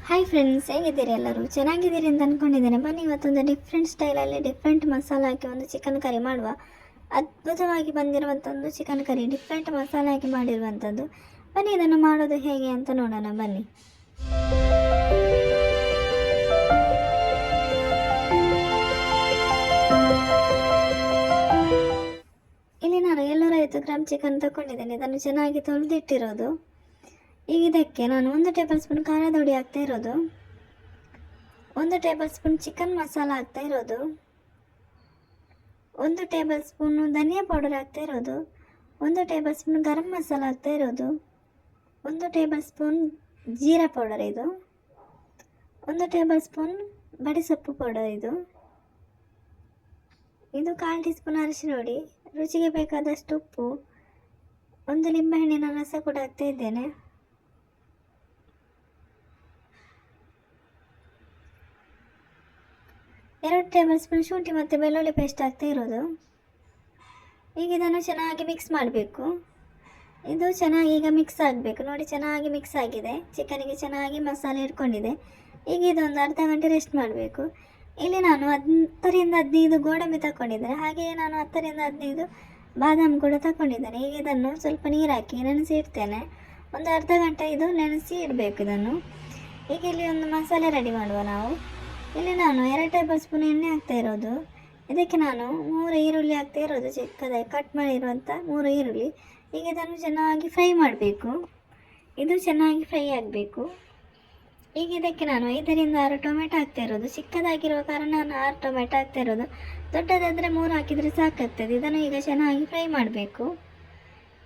Hi friends, ಹೇಗಿದ್ದೀರಿ? ಎಲ್ಲರೂ ಚೆನ್ನಾಗಿದ್ದೀರಿ ಅಂತ ಅಂದ್ಕೊಂಡಿದ್ದೇನೆ. ಬನ್ನಿ, ಇವತ್ತೊಂದು ಡಿಫ್ರೆಂಟ್ ಸ್ಟೈಲಲ್ಲಿ ಡಿಫ್ರೆಂಟ್ ಮಸಾಲ ಹಾಕಿ ಒಂದು ಚಿಕನ್ ಕರಿ ಮಾಡುವ. ಅದ್ಭುತವಾಗಿ ಬಂದಿರುವಂಥ ಒಂದು ಚಿಕನ್ ಕರಿ ಡಿಫ್ರೆಂಟ್ ಮಸಾಲ ಹಾಕಿ ಮಾಡಿರುವಂಥದ್ದು. ಬನ್ನಿ, ಇದನ್ನು ಮಾಡೋದು ಹೇಗೆ ಅಂತ ನೋಡೋಣ. ಬನ್ನಿ. ಇಲ್ಲಿ ನಾನು 250 ಗ್ರಾಮ್ ಚಿಕನ್ ತಗೊಂಡಿದ್ದೇನೆ. ಇದನ್ನು ಚೆನ್ನಾಗಿ ತೊಳೆದಿಟ್ಟಿರೋದು. ಈಗ ಇದಕ್ಕೆ ನಾನು 1 ಟೇಬಲ್ ಸ್ಪೂನ್ ಖಾರದ ಹುಡಿ ಹಾಕ್ತಾ ಇರೋದು, 1 ಟೇಬಲ್ ಸ್ಪೂನ್ ಚಿಕನ್ ಮಸಾಲ ಹಾಕ್ತಾ ಇರೋದು, 1 ಟೇಬಲ್ ಸ್ಪೂನು ಧನಿಯಾ ಪೌಡರ್ ಹಾಕ್ತಾ ಇರೋದು, 1 ಟೇಬಲ್ ಸ್ಪೂನ್ ಗರಂ ಮಸಾಲ ಹಾಕ್ತಾ ಇರೋದು, 1 ಟೇಬಲ್ ಸ್ಪೂನ್ ಜೀರಾ ಪೌಡರ್ ಇದು, 1 ಟೇಬಲ್ ಸ್ಪೂನ್ ಬಡಿಸೊಪ್ಪು ಪೌಡರ್ ಇದು 1/4 ಟೀ ಸ್ಪೂನ್ ಅರಿಶಿನ ಹುಡಿ, ರುಚಿಗೆ ಬೇಕಾದಷ್ಟು ಉಪ್ಪು, 1 ಲಿಂಬೆಹಣ್ಣಿನ ರಸ ಕೂಡ ಹಾಕ್ತಾ ಇದ್ದೇನೆ. 2 ಟೇಬಲ್ ಸ್ಪೂನ್ ಶುಂಠಿ ಮತ್ತು ಬೆಳ್ಳುಳ್ಳಿ ಪೇಸ್ಟ್ ಹಾಕ್ತಾ ಇರೋದು. ಈಗ ಇದನ್ನು ಚೆನ್ನಾಗಿ ಮಿಕ್ಸ್ ಮಾಡಬೇಕು. ಇದು ಚೆನ್ನಾಗಿ ಈಗ ಮಿಕ್ಸ್ ಆಗಬೇಕು. ನೋಡಿ, ಚೆನ್ನಾಗಿ ಮಿಕ್ಸ್ ಆಗಿದೆ. ಚಿಕನಿಗೆ ಚೆನ್ನಾಗಿ ಮಸಾಲೆ ಇಟ್ಕೊಂಡಿದೆ. ಈಗ ಇದೊಂದು ಅರ್ಧ ಗಂಟೆ ರೆಸ್ಟ್ ಮಾಡಬೇಕು. ಇಲ್ಲಿ ನಾನು 10ರಿಂದ 15 ಗೋಡಂಬಿ ತಗೊಂಡಿದ್ದೇನೆ. ಹಾಗೆಯೇ ನಾನು 10ರಿಂದ 15 ಬಾದಾಮಿ ಕೂಡ ತಗೊಂಡಿದ್ದೇನೆ. ಈಗ ಇದನ್ನು ಸ್ವಲ್ಪ ನೀರು ಹಾಕಿ ನೆನೆಸಿ ಇಡ್ತೇನೆ. ಒಂದು ಅರ್ಧ ಗಂಟೆ ಇದು ನೆನೆಸಿ ಇಡಬೇಕು ಇದನ್ನು. ಈಗ ಇಲ್ಲಿ ಒಂದು ಮಸಾಲೆ ರೆಡಿ ಮಾಡುವ ನಾವು. ಇಲ್ಲಿ ನಾನು 2 ಟೇಬಲ್ ಸ್ಪೂನ್ ಎಣ್ಣೆ ಹಾಕ್ತಾ ಇರೋದು. ಇದಕ್ಕೆ ನಾನು 3 ಈರುಳ್ಳಿ ಹಾಕ್ತಾ ಇರೋದು, ಚಿಕ್ಕದಾಗಿ ಕಟ್ ಮಾಡಿರುವಂಥ 3 ಈರುಳ್ಳಿ. ಈಗ ಇದನ್ನು ಚೆನ್ನಾಗಿ ಫ್ರೈ ಮಾಡಬೇಕು. ಇದು ಚೆನ್ನಾಗಿ ಫ್ರೈ ಆಗಬೇಕು. ಈಗ ಇದಕ್ಕೆ ನಾನು 5ರಿಂದ 6 ಟೊಮೆಟೊ ಹಾಕ್ತಾ ಇರೋದು. ಚಿಕ್ಕದಾಗಿರುವ ಕಾರಣ ನಾನು 6 ಟೊಮೆಟೊ ಹಾಕ್ತಾ ಇರೋದು. ದೊಡ್ಡದಾದರೆ 3 ಹಾಕಿದರೆ ಸಾಕಾಗ್ತದೆ. ಇದನ್ನು ಈಗ ಚೆನ್ನಾಗಿ ಫ್ರೈ ಮಾಡಬೇಕು.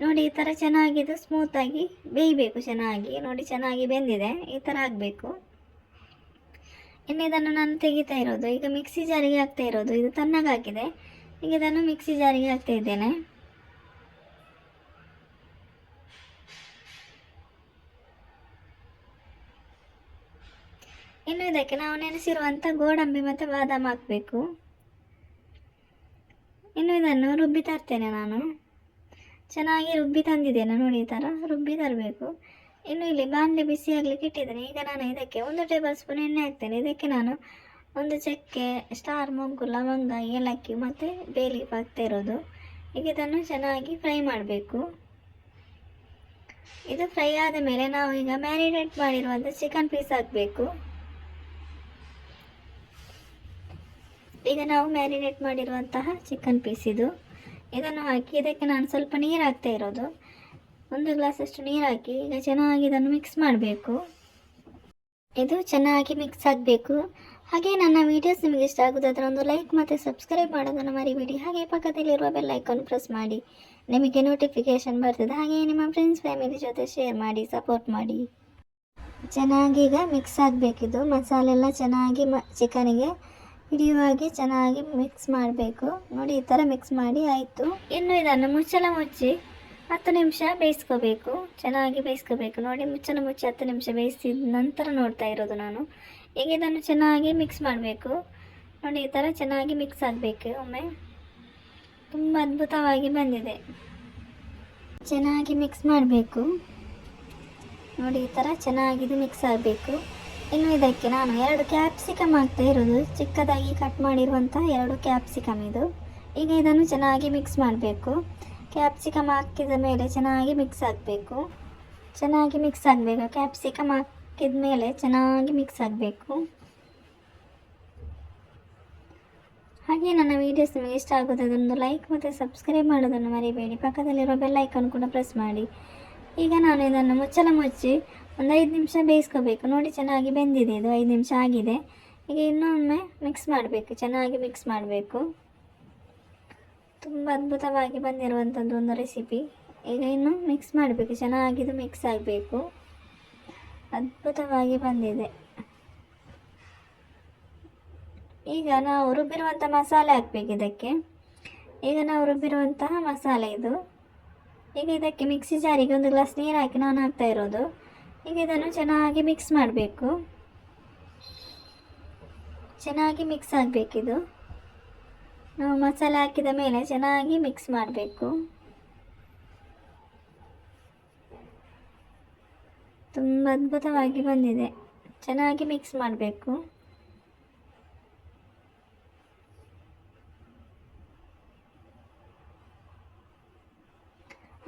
ನೋಡಿ, ಈ ಥರ ಚೆನ್ನಾಗಿದು ಸ್ಮೂತಾಗಿ ಬೇಯಬೇಕು. ಚೆನ್ನಾಗಿ ನೋಡಿ, ಚೆನ್ನಾಗಿ ಬೆಂದಿದೆ. ಈ ಥರ ಆಗಬೇಕು. ಇನ್ನು ಇದನ್ನು ನಾನು ತೆಗಿತಾ ಇರೋದು. ಈಗ ಮಿಕ್ಸಿ ಜಾರಿಗೆ ಹಾಕ್ತಾ ಇರೋದು. ಇದು ತಣ್ಣಗಾಗಿದೆ. ಈಗ ಇದನ್ನು ಮಿಕ್ಸಿ ಜಾರಿಗೆ ಹಾಕ್ತಾ ಇದ್ದೇನೆ. ಇನ್ನು ಇದಕ್ಕೆ ನಾವು ನೆನೆಸಿರುವಂಥ ಗೋಡಂಬಿ ಮತ್ತು ಬಾದಾಮಿ ಹಾಕಬೇಕು. ಇನ್ನು ಇದನ್ನು ರುಬ್ಬಿ ತರ್ತೇನೆ ನಾನು. ಚೆನ್ನಾಗಿ ರುಬ್ಬಿ ತಂದಿದ್ದೇನೆ. ನೋಡಿ, ಈ ಥರ ರುಬ್ಬಿ ತರಬೇಕು. ಇನ್ನು ಇಲ್ಲಿ ಬಾಣಲೆ ಬಿಸಿ ಆಗಲಿಕ್ಕೆ ಇಟ್ಟಿದ್ದೇನೆ. ಈಗ ನಾನು ಇದಕ್ಕೆ 1 ಟೇಬಲ್ ಸ್ಪೂನ್ ಎಣ್ಣೆ ಹಾಕ್ತೇನೆ. ಇದಕ್ಕೆ ನಾನು 1 ಚಕ್ಕೆ, ಸ್ಟಾರ್, ಮೊಗ್ಗು, ಲವಂಗ, ಏಲಕ್ಕಿ ಮತ್ತು ಬೇ ಲೀಫ್ ಹಾಕ್ತಾ ಇರೋದು. ಈಗ ಇದನ್ನು ಚೆನ್ನಾಗಿ ಫ್ರೈ ಮಾಡಬೇಕು. ಇದು ಫ್ರೈ ಆದ ಮೇಲೆ ನಾವು ಈಗ ಮ್ಯಾರಿನೇಟ್ ಮಾಡಿರುವಂಥ ಚಿಕನ್ ಪೀಸ್ ಹಾಕಬೇಕು. ಈಗ ನಾವು ಮ್ಯಾರಿನೇಟ್ ಮಾಡಿರುವಂತಹ ಚಿಕನ್ ಪೀಸ್ ಇದನ್ನು ಹಾಕಿ ಇದಕ್ಕೆ ನಾನು ಸ್ವಲ್ಪ ನೀರು ಹಾಕ್ತಾ ಇರೋದು. 1 ಗ್ಲಾಸಷ್ಟು ನೀರು ಹಾಕಿ ಈಗ ಚೆನ್ನಾಗಿ ಇದನ್ನು ಮಿಕ್ಸ್ ಮಾಡಬೇಕು. ಇದು ಚೆನ್ನಾಗಿ ಮಿಕ್ಸ್ ಆಗಬೇಕು. ಹಾಗೆ ನನ್ನ ವೀಡಿಯೋಸ್ ನಿಮಗೆ ಇಷ್ಟ ಆಗೋದಾದರೆ ಒಂದು ಲೈಕ್ ಮತ್ತು ಸಬ್ಸ್ಕ್ರೈಬ್ ಮಾಡೋದನ್ನು ಮರಿಬೇಡಿ. ಹಾಗೆ ಪಕ್ಕದಲ್ಲಿರುವ ಬೆಲ್ ಐಕಾನ್ ಪ್ರೆಸ್ ಮಾಡಿ, ನಿಮಗೆ ನೋಟಿಫಿಕೇಷನ್ ಬರ್ತದೆ. ಹಾಗೆ ನಿಮ್ಮ ಫ್ರೆಂಡ್ಸ್ ಫ್ಯಾಮಿಲಿ ಜೊತೆ ಶೇರ್ ಮಾಡಿ, ಸಪೋರ್ಟ್ ಮಾಡಿ. ಚೆನ್ನಾಗಿ ಈಗ ಮಿಕ್ಸ್ ಆಗಬೇಕಿದು. ಮಸಾಲೆ ಎಲ್ಲ ಚೆನ್ನಾಗಿ ಚಿಕನಿಗೆ ಹಿಡಿಯುವ ಹಾಗೆ ಚೆನ್ನಾಗಿ ಮಿಕ್ಸ್ ಮಾಡಬೇಕು. ನೋಡಿ, ಈ ಥರ ಮಿಕ್ಸ್ ಮಾಡಿ ಆಯಿತು. ಇನ್ನು ಇದನ್ನು ಮುಚ್ಚಳ ಮುಚ್ಚಿ 10 ನಿಮಿಷ ಬೇಯಿಸ್ಕೋಬೇಕು. ಚೆನ್ನಾಗಿ ಬೇಯಿಸ್ಕೋಬೇಕು. ನೋಡಿ, ಮುಚ್ಚಳ ಮುಚ್ಚಿ 10 ನಿಮಿಷ ಬೇಯಿಸಿದ ನಂತರ ನೋಡ್ತಾ ಇರೋದು ನಾನು. ಈಗ ಇದನ್ನು ಚೆನ್ನಾಗಿ ಮಿಕ್ಸ್ ಮಾಡಬೇಕು. ನೋಡಿ, ಈ ಥರ ಚೆನ್ನಾಗಿ ಮಿಕ್ಸ್ ಆಗಬೇಕು. ಒಮ್ಮೆ ತುಂಬ ಅದ್ಭುತವಾಗಿ ಬಂದಿದೆ. ಚೆನ್ನಾಗಿ ಮಿಕ್ಸ್ ಮಾಡಬೇಕು. ನೋಡಿ, ಈ ಥರ ಚೆನ್ನಾಗಿದು ಮಿಕ್ಸ್ ಆಗಬೇಕು. ಇನ್ನು ಇದಕ್ಕೆ ನಾನು 2 ಕ್ಯಾಪ್ಸಿಕಮ್ ಹಾಕ್ತಾ ಇರೋದು. ಚಿಕ್ಕದಾಗಿ ಕಟ್ ಮಾಡಿರುವಂಥ 2 ಕ್ಯಾಪ್ಸಿಕಮ್ ಇದು. ಈಗ ಇದನ್ನು ಚೆನ್ನಾಗಿ ಮಿಕ್ಸ್ ಮಾಡಬೇಕು. ಕ್ಯಾಪ್ಸಿಕಮ್ ಹಾಕಿದ ಮೇಲೆ ಚೆನ್ನಾಗಿ ಮಿಕ್ಸ್ ಆಗಬೇಕು. ಚೆನ್ನಾಗಿ ಮಿಕ್ಸ್ ಆಗಬೇಕು. ಕ್ಯಾಪ್ಸಿಕಮ್ ಹಾಕಿದ ಮೇಲೆ ಚೆನ್ನಾಗಿ ಮಿಕ್ಸ್ ಆಗಬೇಕು. ಹಾಗೆ ನನ್ನ ವೀಡಿಯೋಸ್ ನಿಮಗೆ ಇಷ್ಟ ಆಗೋದನ್ನು ಲೈಕ್ ಮತ್ತು ಸಬ್ಸ್ಕ್ರೈಬ್ ಮಾಡೋದನ್ನು ಮರಿಬೇಡಿ. ಪಕ್ಕದಲ್ಲಿರೋ ಬೆಲ್ ಐಕಾನ್ ಕೂಡ ಪ್ರೆಸ್ ಮಾಡಿ. ಈಗ ನಾನು ಇದನ್ನು ಮುಚ್ಚಳ ಮುಚ್ಚಿ ಒಂದು 5 ನಿಮಿಷ ಬೇಯಿಸ್ಕೋಬೇಕು. ನೋಡಿ, ಚೆನ್ನಾಗಿ ಬೆಂದಿದೆ. ಇದು 5 ನಿಮಿಷ ಆಗಿದೆ. ಈಗ ಇನ್ನೊಮ್ಮೆ ಮಿಕ್ಸ್ ಮಾಡಬೇಕು. ಚೆನ್ನಾಗಿ ಮಿಕ್ಸ್ ಮಾಡಬೇಕು. ತುಂಬ ಅದ್ಭುತವಾಗಿ ಬಂದಿರುವಂಥದ್ದು ಒಂದು ರೆಸಿಪಿ. ಈಗ ಇನ್ನು ಮಿಕ್ಸ್ ಮಾಡಬೇಕು. ಚೆನ್ನಾಗಿದು ಮಿಕ್ಸ್ ಆಗಬೇಕು. ಅದ್ಭುತವಾಗಿ ಬಂದಿದೆ. ಈಗ ನಾವು ರುಬ್ಬಿರುವಂಥ ಮಸಾಲೆ ಹಾಕಬೇಕು ಇದಕ್ಕೆ. ಈಗ ನಾವು ರುಬ್ಬಿರುವಂತಹ ಮಸಾಲೆ ಇದು. ಈಗ ಇದಕ್ಕೆ ಮಿಕ್ಸಿ ಜಾರಿಗೆ 1 ಗ್ಲಾಸ್ ನೀರು ಹಾಕಿ ನಾನು ಹಾಕ್ತಾ ಇರೋದು. ಈಗ ಇದನ್ನು ಚೆನ್ನಾಗಿ ಮಿಕ್ಸ್ ಮಾಡಬೇಕು. ಚೆನ್ನಾಗಿ ಮಿಕ್ಸ್ ಆಗಬೇಕಿದು. ನಾವು ಮಸಾಲೆ ಹಾಕಿದ ಮೇಲೆ ಚೆನ್ನಾಗಿ ಮಿಕ್ಸ್ ಮಾಡಬೇಕು. ತುಂಬ ಅದ್ಭುತವಾಗಿ ಬಂದಿದೆ. ಚೆನ್ನಾಗಿ ಮಿಕ್ಸ್ ಮಾಡಬೇಕು.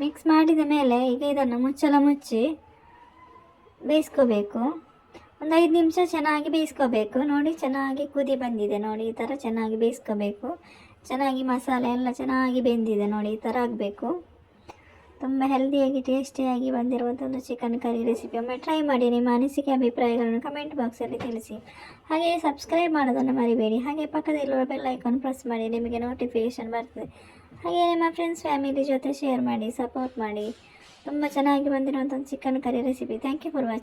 ಮಿಕ್ಸ್ ಮಾಡಿದ ಮೇಲೆ ಈಗ ಇದನ್ನು ಮುಚ್ಚಳ ಮುಚ್ಚಿ ಬೇಯಿಸ್ಕೋಬೇಕು. ಒಂದು 5 ನಿಮಿಷ ಚೆನ್ನಾಗಿ ಬೇಯಿಸ್ಕೋಬೇಕು. ನೋಡಿ ಚೆನ್ನಾಗಿ ಕುದಿ ಬಂದಿದೆ ನೋಡಿ, ಈ ಥರ ಚೆನ್ನಾಗಿ ಬೇಯಿಸ್ಕೋಬೇಕು. ಚೆನ್ನಾಗಿ ಮಸಾಲೆ ಎಲ್ಲ ಚೆನ್ನಾಗಿ ಬೆಂದಿದೆ ನೋಡಿ, ಈ ಥರ ಆಗಬೇಕು. ತುಂಬ ಹೆಲ್ದಿಯಾಗಿ ಟೇಸ್ಟಿಯಾಗಿ ಬಂದಿರುವಂಥ ಒಂದು ಚಿಕನ್ ಕರಿ ರೆಸಿಪಿ. ಒಮ್ಮೆ ಟ್ರೈ ಮಾಡಿ. ನಿಮ್ಮ ಅನಿಸಿಕೆ ಅಭಿಪ್ರಾಯಗಳನ್ನು ಕಮೆಂಟ್ ಬಾಕ್ಸಲ್ಲಿ ತಿಳಿಸಿ. ಹಾಗೆ ಸಬ್ಸ್ಕ್ರೈಬ್ ಮಾಡೋದನ್ನು ಮರಿಬೇಡಿ. ಹಾಗೆ ಪಕ್ಕದಲ್ಲಿರುವ ಬೆಲ್ ಐಕಾನ್ ಪ್ರೆಸ್ ಮಾಡಿ, ನಿಮಗೆ ನೋಟಿಫಿಕೇಷನ್ ಬರ್ತದೆ. ಹಾಗೆ ನಿಮ್ಮ ಫ್ರೆಂಡ್ಸ್ ಫ್ಯಾಮಿಲಿ ಜೊತೆ ಶೇರ್ ಮಾಡಿ, ಸಪೋರ್ಟ್ ಮಾಡಿ. ತುಂಬ ಚೆನ್ನಾಗಿ ಬಂದಿರುವಂಥ chicken curry recipe. Thank you for watching.